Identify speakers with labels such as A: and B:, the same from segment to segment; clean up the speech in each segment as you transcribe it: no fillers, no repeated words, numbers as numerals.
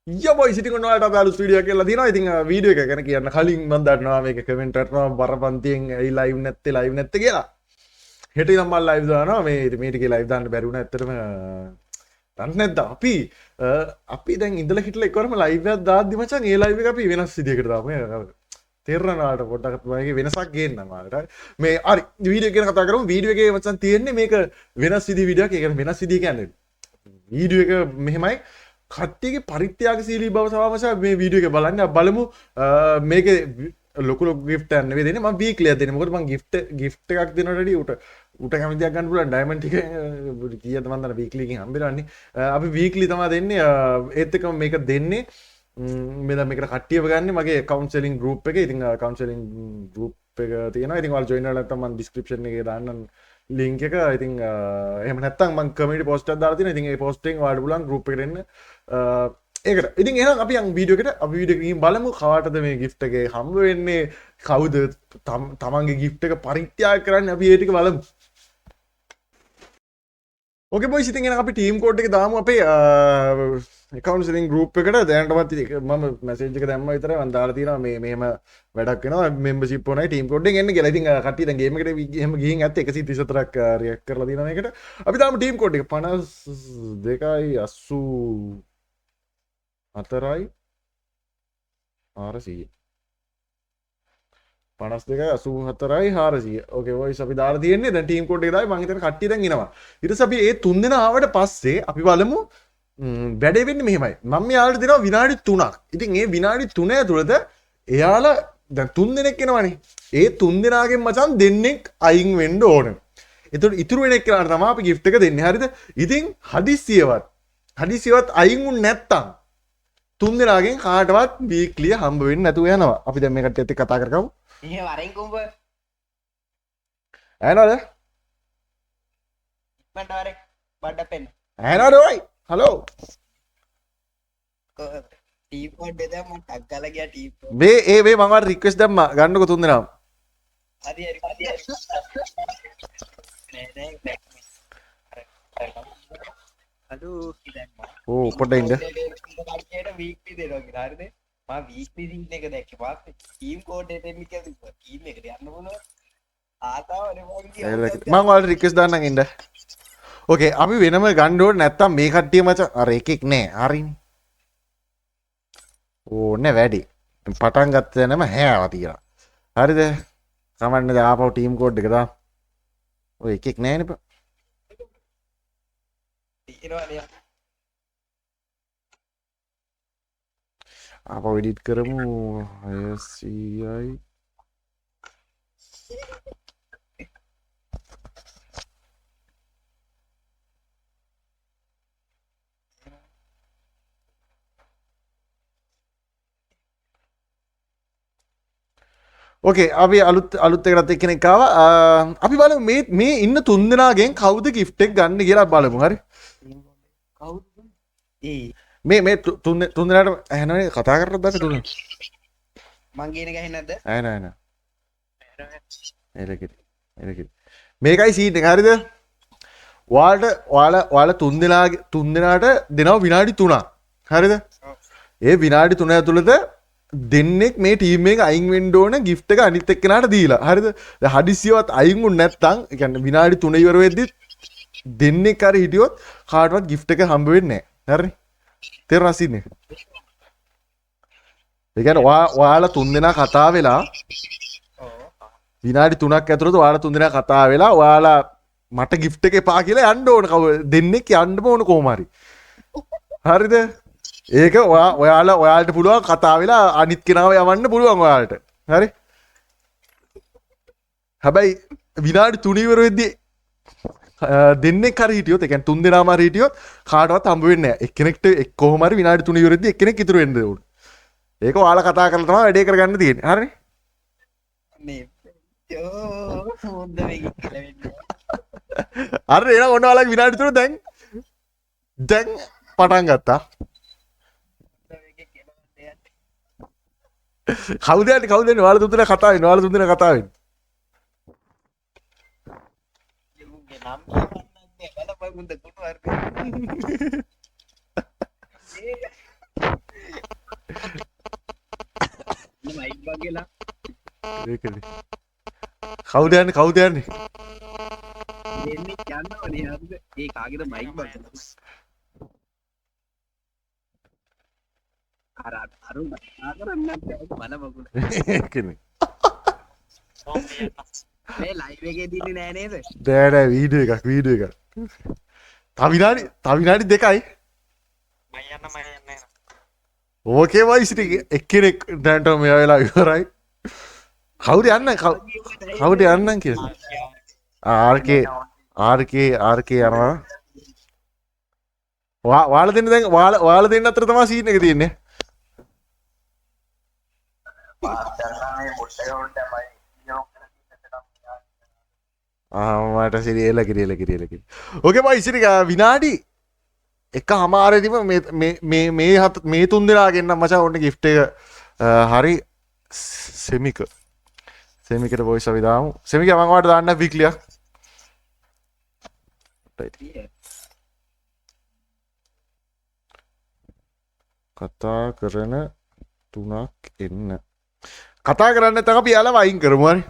A: බොයි සිටිකොන්නට අලුත් වීඩියෝ එකක් කියලා තියෙනවා. ඉතින් වීඩියෝ එක ගැන කියන්න කලින් මම දන්නවා මේක කමෙන්ට් කරනවා බරපන්තියෙන් ඇයි ලයිව් නැත්තේ කියලා. හෙට ඉඳන් මම ලයිව් දානවා. මේ ටිකේ ලයිව් දාන්න බැරි වුණා ඇත්තටම. දන්නේ නැද්ද අපි දැන් ඉඳලා හිටලා එකවරම ලයිව් එකක් දාද්දි මචං ඒ ලයිව් එක අපි වෙනස් විදියකට දාමු. තේරෙනවාට පොඩ්ඩක් මේකේ වෙනසක් ගේන්නම් ඔයාලට. මේ හරි වීඩියෝ එක ගැන කතා කරමු. වීඩියෝ එකේ මචං තියෙන්නේ මේක වෙනස් විදිය වීඩියෝ එකක්. ඒ කියන්නේ වෙනස් විදිය කියන්නේ වීඩියෝ එක මෙහෙමයි කට්ටියගේ පරිත්‍යාගශීලී බව සමහරවිට මේ වීඩියෝ එක බලන්න බලමු මේකේ ලොකු ගිෆ්ට් එකක් නෙවෙයි දෙන්නේ මම වීක්ලි එකක් දෙන්නේ මොකද මම ගිෆ්ට් එකක් දෙනවට වැඩිය උට කැමති දෙයක් ගන්න පුළුවන් ඩයමන්ඩ් ටික කීයද මන් දන්න වීක්ලි එකකින් හම්බෙලාන්නේ අපි වීක්ලි තමයි දෙන්නේ ඒත් එක්කම මේක දෙන්නේ මේ දැන් මේකට කට්ටියව ගන්න මගේ කවුන්සලින් ගෲප් එකේ ඉතින් කවුන්සලින් ගෲප් එක තියෙනවා ඉතින් ඔයාලා ජොයින් වෙලා නැත්නම් මම ඩිස්ක්‍රිප්ෂන් එකේ දාන්නම් ලින්ක් එක ඉතින් එහෙම නැත්නම් මම කමියුනිටි පෝස්ට් එකක් දාලා තියෙනවා ඉතින් ඒ පෝස්ට් එකෙන් ඔයාලට පුළුවන් ගෲප් එකට එන්න ඒකට ඉතින් එහෙනම් අපි යන් වීඩියෝ එකට අපි වීඩියෝ එකකින් බලමු කාටද මේ ගිෆ්ට් එකේ හම්බ වෙන්නේ කවුද තමන්ගේ ගිෆ්ට් එක පරිත්‍යාග කරන්නේ අපි ඒ ටික බලමු ඕකේ බොයිස් ඉතින් එහෙනම් අපි ටීම් කෝඩ් එක දාමු අපේ account setting group එකට දැනටමත් මම මැසේජ් එක දැම්මා විතරයි මම දාලා තියෙනවා මේ මෙහෙම වැඩක් වෙනවා membership ඕනයි ටීම් කෝඩ් එකෙන් එන්න කියලා. ඉතින් කට්ටිය දැන් ගේම් එකට එහෙම ගිහින් ඇත්තේ 134ක් රියැක්ට් කරලා තියෙනවා මේකට. අපි දාමු ටීම් කෝඩ් එක 52යි 84යි 400 52 84යි 400 ඕකේ වොයිස් අපි දාලා තියෙන්නේ දැන් ටීම් කෝඩ් එක දායි මම හිතන්නේ කට්ටිය දැන් එනවා ඊට පස්සේ අපි ඒ තුන් දෙනා ආවට පස්සේ අපි බලමු වැඩේ වෙන්නේ මෙහෙමයි මම යාළුවට දෙනවා විනාඩි 3ක් ඉතින් ඒ විනාඩි 3 ඇතුළත එයාලා දැන් තුන් දෙනෙක් එනවනේ ඒ තුන් දෙනාගෙන් මචං දෙන්නෙක් අයින් වෙන්න ඕන එතකොට ඉතුරු වෙන එක්කලාට තමයි අපි gift එක දෙන්නේ හරිද ඉතින් හදිසියවත් අයින් වුනේ නැත්තම් තුන් දෙනාගෙන් කාටවත් වීක්ලිය හම්බ වෙන්නේ නැතුව යනවා අපි දැන් මේ කට්ටියත් එක්ක කතා කරගමු
B: Ini waring kumpul.
A: ඇනෝද
B: Mana waring? Pada pen.
A: ඇනෝද ඔයි hello
B: Team code beda mau tanggal lagi ya team.
A: මේ මම වට රික්වෙස්ට් දැම්මා ගන්නකො තුන් දෙනාම
B: Hari. Nenek. Aduh, kita mah.
A: ඕ පොඩ්ඩක් ඉන්න
B: Kita weekly deh dong, hari deh. Mah weekly sih nih kedai kepas. Team code deh nih kita team nih kedai anu mana? Atau ada mau dia.
A: මම ඔයාලට request දාන්නම් ඉන්න ඕකේ අපි වෙනම ගන්න ඕනේ නැත්තම් මේ කට්ටිය මචං අර එකෙක් නෑ හරිනේ ඕනේ වැඩි පටන් ගත්ත දැනම හැවලා තියලා හරිද කමන්නේ ආපහු ටීම් කෝඩ් එක දාමු ඔය එකෙක් නෑනේ බා
B: Ini ada ya.
A: ආපහු එඩිට් කරමු ISCI ඕකේ අපි අලුත් එකකට එක්කෙනෙක් ආවා අපි බලමු මේ ඉන්න තුන් දෙනාගෙන් කවුද gift එක ගන්න කියලා බලමු හරි
B: Kau tuh. Eh,
A: මේ තුන් දෙනාට ඇහෙනවනේ කතා කරලා දැන් තුන
B: manggil nih kayak ada.
A: ඇහෙන එලකිට මේකයි සීන් එක හරිද ඔයාලා තුන් දෙනාට දෙනවා විනාඩි 3ක් හරිද ඒ විනාඩි 3 ඇතුළත දෙන්නෙක් මේ ටීම් එක අයින් වෙන්න ඕන gift එක අනිත් එක්කෙනාට දීලා හරිද දැන් හදිසියවත් අයින් වුනේ නැත්නම් ඒ කියන්නේ විනාඩි 3 ඉවර වෙද්දි දෙන්නෙක් හරි හිටියොත් කාටවත් gift එක හම්බ වෙන්නේ නැහැ හරිනේ තේරුණා සීන් එක ඒ කියන්නේ ඔයාලා තුන් දෙනා කතා වෙලා විනාඩි 3ක් ඇතුළත ඔයාලා තුන් දෙනා කතා වෙලා ඔයාලා මට gift එක එපා කියලා යන්න ඕන දෙන්නෙක් යන්නම ඕන කොහොම හරි හරිද ඒක ඔයාලට පුළුවන් කතා වෙලා අනිත් කෙනාව යවන්න පුළුවන් ඔයාලට හරි හැබැයි විනාඩි 3 ඉවර වෙද්දී දෙන්නෙක් හරි හිටියොත් ඒ කියන්නේ තුන් දෙනාම හරි හිටියොත් කාටවත් හම්බ වෙන්නේ නැහැ එක්කෙනෙක්ට කොහොම හරි විනාඩි 3 ඉවර වෙද්දී එක්කෙනෙක් ඉතුරු වෙන්න ඕන ඒක ඔයාලා කතා කරලා තමයි වැඩේ කරගන්න තියෙන්නේ හරිනේ
B: Nih. Udah begini
A: අර එන ඔන්න ඔයාලගේ විනාඩි 3 දැන් පටන් ගත්තා කවුද ඔයාලා තුන් දෙනා කතා වෙන්නේ ඔයාලා තුන් දෙනා කතා වෙන්නේ
B: මයික් වගේලා
A: ඒකනේ. කවුද යන්නේ කවුද යන්නේ?
B: දෙන්නේ යන්නවනේ හරිද ඒ කාගේද මයික් වගේලා අරුණ ආකරන්න බල බගුල
A: ඒකනේ.
B: මේ ලයිව් එකේ දින්නේ නෑ නේද
A: නෑ නෑ වීඩියෝ එකක්. තව විනාඩි 2යි. ඕකේ වයිසිටි එක්කෙනෙක් දැන්ට මෙයා වෙලා ඉවරයි. කවුද යන්න කවුද යන්නම් කියලා. ආර්කේ යනවා. ඔයාලා දෙන්න දැන් ඔයාලා දෙන්න අතර තමයි සීන් එක තියෙන්නේ. මට සිරියල කිරියල ඕකේ වයිසිටි විනාඩි එක හමාරදිම මේ තුන් දෙනා ගෙන්නම් මචං ඔන්න ගිෆ්ට් එක හරි සෙමිකට වොයිස් අපි දාමු සෙමික මම ඔයාලට දාන්න වීක්ලියක් කතා කරන තුනක් එන්න කතා කරන්න නැත්නම් අපි යාළුවා වයින් කරමු හරි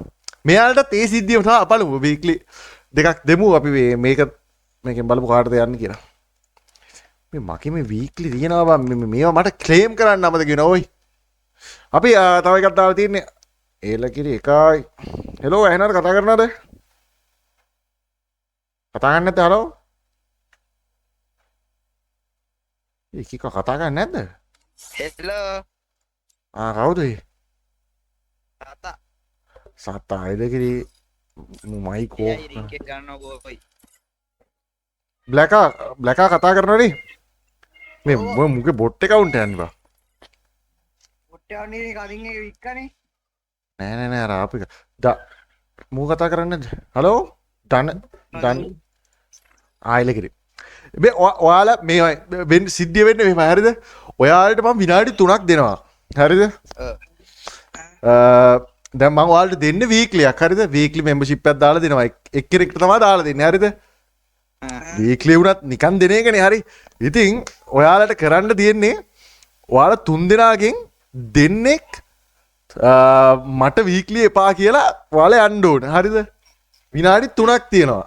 A: මෙයාලට ඒ සිද්ධියම තමයි අපලමු වීක්ලි දෙකක් දෙමු අපි මේකෙන් බලමු කාටද යන්නේ කියලා මගේ මේ වීක්ලි තියෙනවා මේවා මට ක්ලේම් කරන්න අමතක වෙනවා ඔයි අපි තව එකක් දාලා තියන්නේ ඒලකිරි එකයි හෙලෝ ඇහෙනවද කතා කරනවද කතා කරන්නේ නැත්ද හලෝ ඒකික කතා කරන්නේ නැද්ද
B: හෙලෝ
A: කවුද
B: තාතා
A: සතා ඒලකිරි මයිකෝ
B: රින්කේ ගන්නකෝ ඔයි
A: බ්ලැකා කතා කරනවනේ මේ මුගේ බොට් එකවුන්ට යන්න බා
B: බොට් යන්නේ කලින් එක වික්කනේ
A: නෑ අර අපික මූ කතා කරන්නද හලෝ දන් ආයිලකිරි ඔයාලා මේ වෙන් සිද්ධිය වෙන්න මෙහෙම හරිද ඔයාලට මම විනාඩි 3ක් දෙනවා හරිද දැන් මම ඔයාලට දෙන්න වීක්ලියක් හරිද වීක්ලි මෙම්බර්ෂිප් එකක් දාලා දෙනවා එක්කෙනෙක්ට තමයි දාලා දෙන්නේ හරිද වීක්ලි වුණත් නිකන් දෙන එකනේ හරි ඉතින් ඔයාලට කරන්න තියෙන්නේ ඔයාලා තුන් දෙනාගෙන් දෙන්නෙක් මට වීක්ලි එපා කියලා ඔයාලා යන්න ඕන හරිද විනාඩි 3ක් තියෙනවා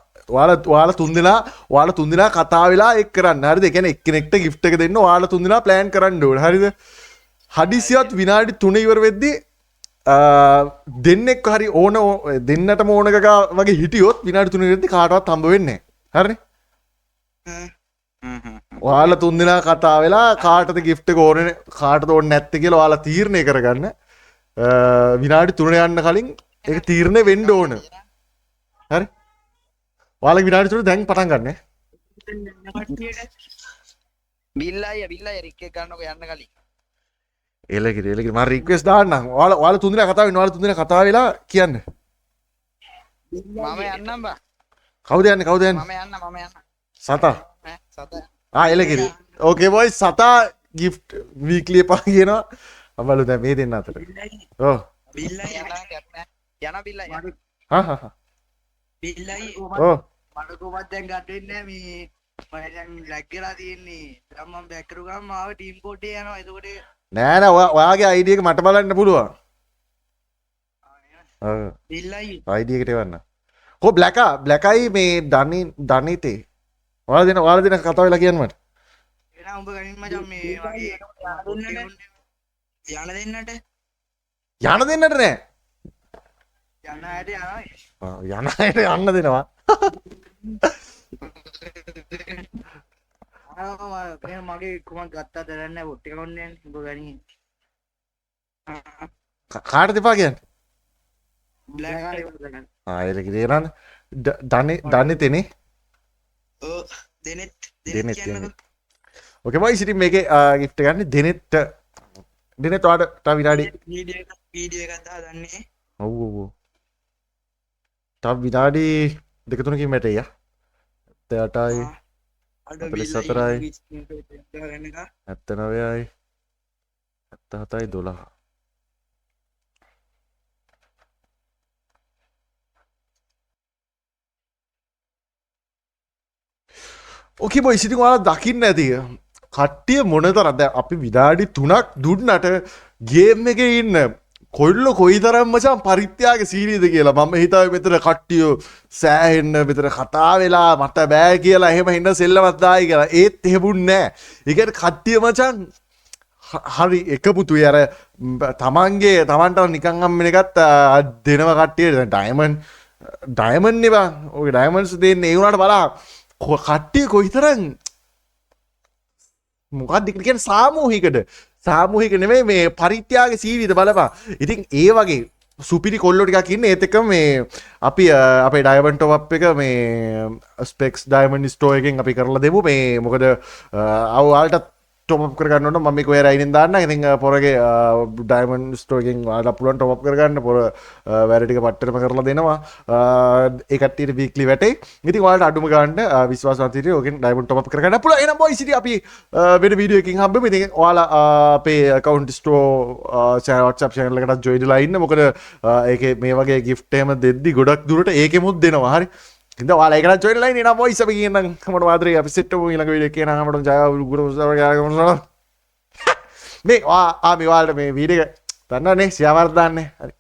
A: ඔයාලා තුන් දෙනා කතා වෙලා එක් කරන්න හරිද ඒ කියන්නේ එක්කෙනෙක්ට gift එක දෙන්න ඔයාලා තුන් දෙනා plan කරන්න ඕන හරිද හදිසියත් විනාඩි 3 ඉවර වෙද්දී දෙන්නෙක් හරි ඕන දෙන්නටම ඕන එකක වගේ හිටියොත් විනාඩි 3 ඉවරදී කාටවත් හම්බ වෙන්නේ නැහැ හරිනේ ඔයාලා තුන් දෙනා කතා වෙලා කාටද gift එක ඕනේ කාටද ඕනේ නැත්තේ කියලා ඔයාලා තීරණය කරගන්න විනාඩි 3 යන්න කලින් ඒක තීරණය වෙන්න ඕන හරි ඔයාලා විනාඩි 3 දැන් පටන් ගන්න
B: බිල්ලයි රික්කේ ගන්නකො යන්න කලින්
A: එලකිරි මම රික්වෙස්ට් දාන්නම් ඔයාලා තුන් දෙනා කතා වෙන්න ඔයාලා තුන් දෙනා කතා වෙලා කියන්න
B: මම යන්නම් බා
A: කවුද යන්නේ
B: මම යන්න
A: සතා
B: සතා
A: එලකිරි ඕකේ බොයිස් සතා gift weekly එපා කියනවා අපලු දැන් මේ දෙන්න අතර ඔව්
B: බිල්ලයි යන බිල්ලයි බිල්ලයි
A: ඔව්
B: මට කොහොමද දැන් ගන්න වෙන්නේ මේ මම දැන් ලැග් කරලා තියෙන්නේ දැන් මම බෑක් කරු ගමන් ආව ටීම් කෝඩ් එක යනවා එතකොට
A: නෑ ඔයාගේ ID එක මට බලන්න පුළුවන් ඔව්
B: බිල්ලයි
A: ID එකට එවන්න කො බ්ලැකයි මේ දනිතේ ඔයාලා දෙන කතා වෙලා කියන්න මට
B: එන උඹ ගනින් මචං මේ වගේ යන දෙන්නට
A: නෑ
B: යන හැට යනවා
A: යන අයට යන්න දෙනවා
B: මගේ කුමක් ගත්තා දරන්න බොට් එක ඔන්නේ උඹ ගනින්
A: කාටද එපා කියන්නේ
B: බ්ලැක්
A: එලකිරි එනන්න දනිතේනේ දෙනෙත් ඕකේ බයි ඉතින් මේකේ gift ගන්න දෙනෙත් ඔයාලට තව විනාඩි
B: වීඩියෝ එකක් දාන්නේ
A: ඔව් තව විනාඩි දෙක තුනකින් මැටෙයි 78යි 44යි 79යි 77යි 12 ඕකේ බොයිස් ඉතින් ඔයාලා දකින්න ඇති කට්ටිය මොනතරම් දැන් අපි විනාඩි 3ක් දුන්නට ගේම් එකේ ඉන්න කොල්ල කොයිතරම් මචං පරිත්‍යාග සීරීද කියලා මම හිතාවේ මෙතන කට්ටිය සෑහෙන්න මෙතන කතා වෙලා මට බෑ කියලා එහෙම හින්න සෙල්ලමක් දායි කියලා ඒත් එහෙමුන්නේ නැහැ. ඒ කියන්නේ කට්ටිය මචං හරි එකපුතුයි අර තමන්ගේ තමන්ට නිකන් හම්බෙන එකත් දෙනව කට්ටියට ඩයමන්ඩ් නේ බං. ඔය ඩයමන්ඩ්ස් දෙන්නේ ඒ උනාට බලන්න කට්ටිය කොයිතරම් මොකක්ද කියන්නේ සාමූහික නෙමෙයි මේ පරිත්‍යාග සීරීද බලපන්. ඉතින් ඒ වගේ සුපිරි කොල්ලෝ ටිකක් ඉන්නේ ඒත් එක්කම මේ අපි අපේ ඩයමන්ඩ් টপ අප් එක මේ ස්පෙක්ස් ඩයමන්ඩ් ස්ටෝර් එකෙන් අපි කරලා දෙමු මේ මොකද ඔයාලට टॉप अप කරගන්න ඕන මම මේක ඔය රයිනෙන් දාන්න. ඉතින් පොරගේ ඩයමන්ඩ් ස්ටෝර් එකෙන් ඔයාලට පුළුවන් টপ අප් කරගන්න පොර වැඩ ටික පට්ටරම කරලා දෙනවා. ඒ කට්ටියට වීක්ලි වැටේ. ඉතින් ඔයාලට අඩුම ගන්න විශ්වාසවත් විදිහට ඔකෙන් ඩයමන්ඩ් টপ අප් කරගන්න පුළුවන්. එහෙනම් බොයිස් ඉතින් අපි වෙන වීඩියෝ එකකින් හම්බෙමු. ඉතින් ඔයාලා අපේ account store WhatsApp channel එකකට join වෙලා ඉන්න. මොකද ඒකේ මේ වගේ gift එහෙම දෙද්දි ගොඩක් දුරට ඒකෙමුත් දෙනවා. හරි. ඉතින් ඔයාලා ඒකට join වෙලා ඉන්න. එහෙනම් බොයිස් අපි කියන්නම් හැමෝටම ආදරේ අපි සෙට් වෙමු ඊළඟ වීඩියෝ එකේ. එහෙනම් හැමෝටම ජය ගුරු මේ ඔයාලට මේ වීඩියෝ එක දන්නවනේ ෂෙයා වර්ධ දාන්නේ. හරි.